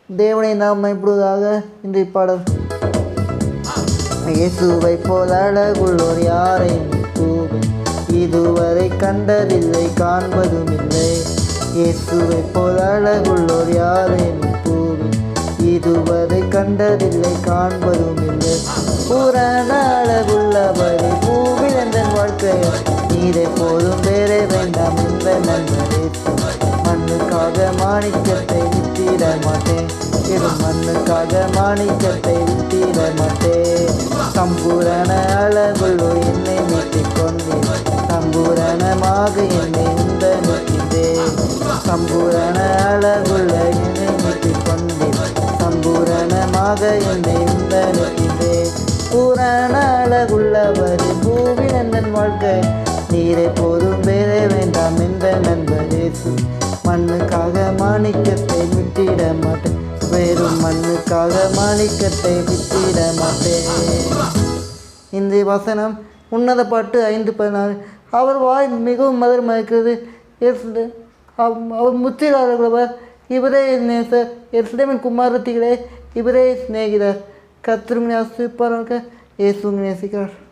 தேவனை நாம் மைப்படுவதாக இன்றைய பாடல். இயேசுவை போல் அழகுள்ளோர் யாரையும் கூவேன், இதுவரை கண்டதில்லை காண்பதும் இல்லை. இயேசுவை போல் அழகுள்ளோர் யாரையும் கூவேன், இதுவரை கண்டதில்லை காண்பதும் இல்லை. பூரண அழகுள்ளவரை பூவில் என்ற வாழ்க்கையை நீரை போதும் வேறே வேண்டாம் என்ற நண்பரே. மண்ணுக்காக மாணிக்கத்தை வித்திட மாட்டேன், வெறும் மண்ணுக்காக மாணிக்கத்தை வித்திட மாட்டேன். சம்பூரண அழகுள்ளோ என்னை மீட்டிக் கொண்டேன், சம்பூரணமாக என்னை உந்த நிற்கின்றேன். சம்பூரண அழகுள்ள என்னை மீட்டிக் கொண்டேன், சம்பூரணமாக என்னை உந்த நிற்கின்றேன். பூரண அழகுள்ளவரே பூவில் எந்தன் வாழ்க்கை நீரை போதும் வேறே வேண்டாம் என்ற நண்பரே. மண்ணுக்காக மாணிக்கத்தை விட்டிட மாட்டேன், வெறும் மண்ணுக்காக மாணிக்கத்தை விட்டிட மாட்டேன். இந்த வசனம் உன்னத பாட்டு 5:16. அவர் வாய் மிகவும் மதுரமாயிருக்கிறது, அவர் முற்றிலாளர், இவரே நேசர், எருசலேமின் குமாரத்திகளே இவரே சிநேகிதர். கர்த்தர் உங்களை ஆசீர்வதிப்பாராக. இயேசு உங்களை நேசிக்கிறார்.